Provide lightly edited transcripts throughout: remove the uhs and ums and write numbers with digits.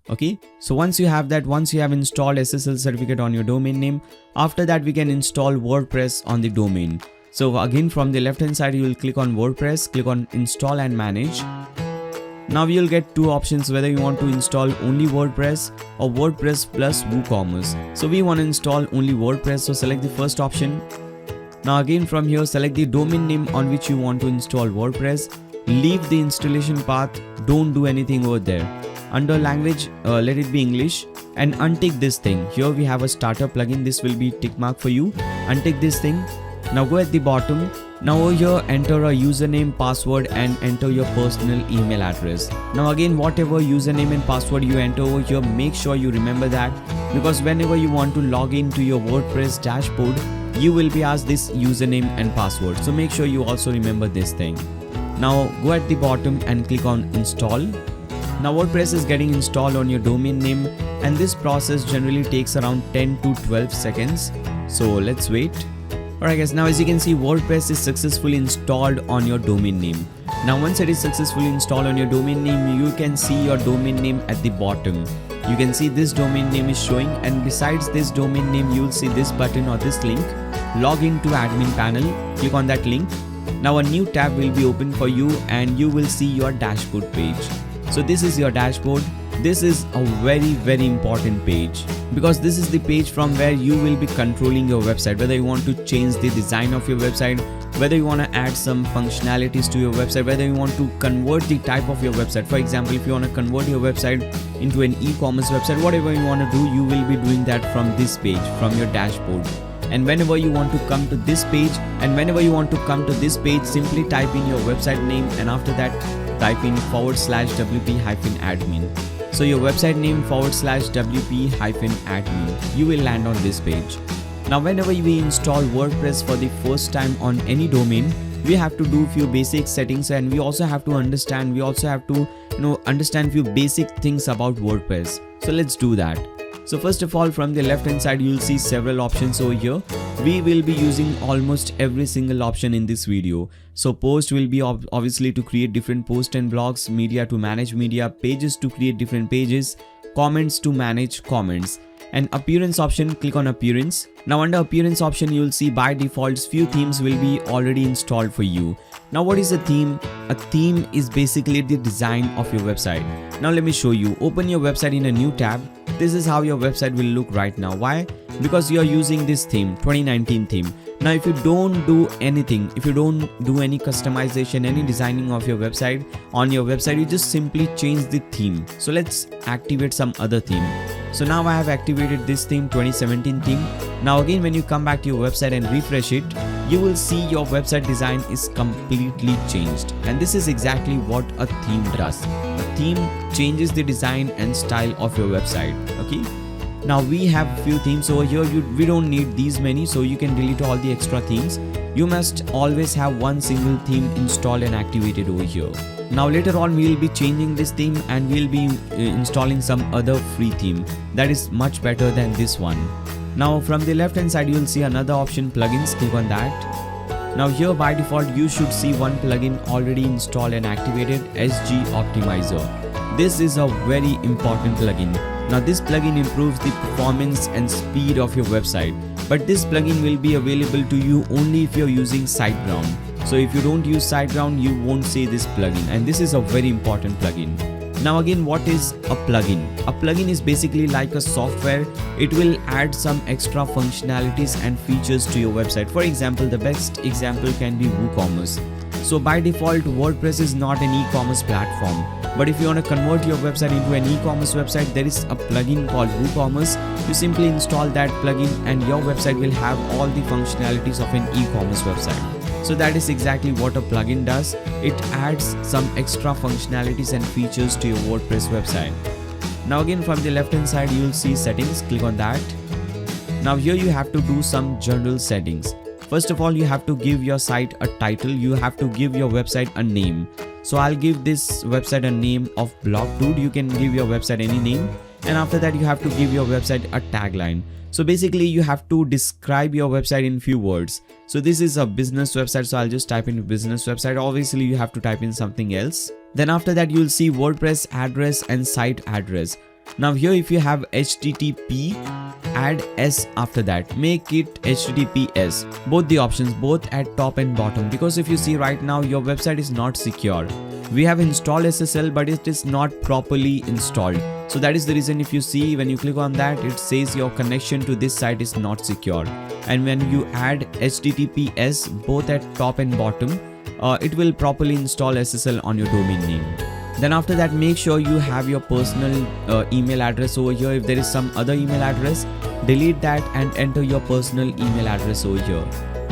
Okay, so once you have that, once you have installed SSL certificate on your domain name, after that we can install WordPress on the domain. So again, from the left hand side you will click on WordPress, click on install and manage. Now you'll get two options, whether you want to install only WordPress or WordPress plus WooCommerce. So we want to install only WordPress, so select the first option. Now again, from here select the domain name on which you want to install WordPress. Leave the installation path, don't do anything over there. Under language, let it be English, and untick this thing. Here we have a starter plugin, this will be tick mark for you. Untick this thing. Now go at the bottom. Now over here enter a username, password and enter your personal email address. Now again, whatever username and password you enter over here, make sure you remember that, because whenever you want to log into your WordPress dashboard, you will be asked this username and password. So make sure you also remember this thing. Now go at the bottom and click on install. Now WordPress is getting installed on your domain name, and this process generally takes around 10 to 12 seconds. So let's wait. Alright guys, now as you can see, WordPress is successfully installed on your domain name. Now once it is successfully installed on your domain name, you can see your domain name at the bottom. You can see this domain name is showing, and besides this domain name you will see this button or this link, log into admin panel. Click on that link. Now a new tab will be open for you and you will see your dashboard page. So this is your dashboard. This is a very important page, because this is the page from where you will be controlling your website, whether you want to change the design of your website, whether you want to add some functionalities to your website, whether you want to convert the type of your website. For example, if you want to convert your website into an e-commerce website, whatever you want to do, you will be doing that from this page, from your dashboard. And whenever you want to come to this page, simply type in your website name, and after that type in /wp-admin. So your website name /wp-admin, you will land on this page. Now whenever we install WordPress for the first time on any domain, we have to do few basic settings, and we also have to understand few basic things about WordPress. So let's do that. So first of all, from the left hand side you will see several options over here. We will be using almost every single option in this video. So post will be obviously to create different posts and blogs, media to manage media, pages to create different pages, comments to manage comments, and appearance option, click on appearance. Now under appearance option you will see by default few themes will be already installed for you. Now what is a theme? A theme is basically the design of your website. Now let me show you. Open your website in a new tab. This is how your website will look right now. Why? Because you are using this theme, 2019 theme. Now if you don't do anything, if you don't do any customization, any designing of your website, on your website, you just simply change the theme. So let's activate some other theme. So now I have activated this theme, 2017 theme. Now again, when you come back to your website and refresh it, you will see your website design is completely changed. And this is exactly what a theme does. A theme changes the design and style of your website. Okay. Now we have a few themes over here. We don't need these many, so you can delete all the extra themes. You must always have one single theme installed and activated over here. Now later on we will be changing this theme and we will be installing some other free theme that is much better than this one. Now from the left hand side you will see another option, plugins. Click on that. Now here by default you should see one plugin already installed and activated, SG Optimizer. This is a very important plugin. Now this plugin improves the performance and speed of your website, but this plugin will be available to you only if you're using SiteGround. So if you don't use SiteGround, you won't see this plugin, and this is a very important plugin. Now again, what is a plugin? A plugin is basically like a software. It will add some extra functionalities and features to your website. For example, the best example can be WooCommerce. So by default, WordPress is not an e-commerce platform. But if you want to convert your website into an e-commerce website, there is a plugin called WooCommerce. You simply install that plugin and your website will have all the functionalities of an e-commerce website. So that is exactly what a plugin does. It adds some extra functionalities and features to your WordPress website. Now again, from the left hand side you will see settings. Click on that. Now here you have to do some general settings. First of all, you have to give your site a title. You have to give your website a name. So I'll give this website a name of Blog Dude. You can give your website any name. And after that you have to give your website a tagline. So basically you have to describe your website in few words. So this is a business website, so I'll just type in business website. Obviously you have to type in something else. Then after that you will see WordPress address and site address. Now here if you have HTTP, add S after that, make it HTTPS, both the options, both at top and bottom, because if you see right now your website is not secure. We have installed SSL but it is not properly installed, so that is the reason if you see when you click on that it says your connection to this site is not secure. And when you add HTTPS both at top and bottom, it will properly install SSL on your domain name. Then after that, make sure you have your personal email address over here. If there is some other email address, delete that and enter your personal email address over here.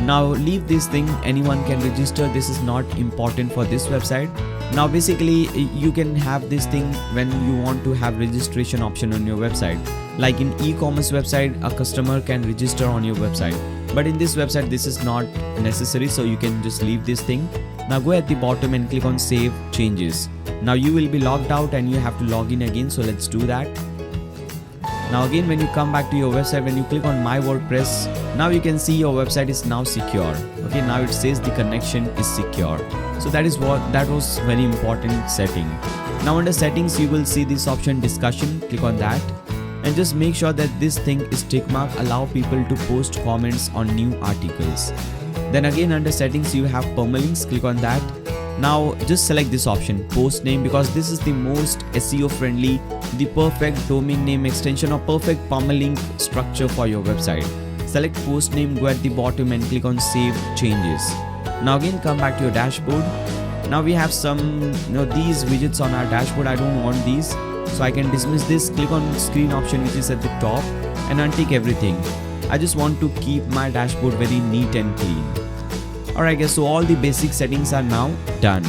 Now leave this thing, anyone can register, this is not important for this website. Now basically you can have this thing when you want to have registration option on your website. Like in e-commerce website, a customer can register on your website, but in this website this is not necessary, so you can just leave this thing. Now go at the bottom and click on save changes. Now you will be logged out and you have to log in again, so let's do that. Now again when you come back to your website, when you click on my WordPress, now you can see your website is now secure. Okay, now it says the connection is secure. So that was very important setting. Now under settings you will see this option discussion, click on that and just make sure that this thing is tick mark, allow people to post comments on new articles. Then again under settings you have permalinks, click on that. Now just select this option, post name, because this is the most SEO friendly, the perfect domain name extension or perfect permalink structure for your website. Select post name, go at the bottom and click on save changes. Now again come back to your dashboard. Now we have some these widgets on our dashboard. I don't want these, so I can dismiss this. Click on screen option which is at the top and untick everything. I just want to keep my dashboard very neat and clean. Alright guys, so all the basic settings are now done.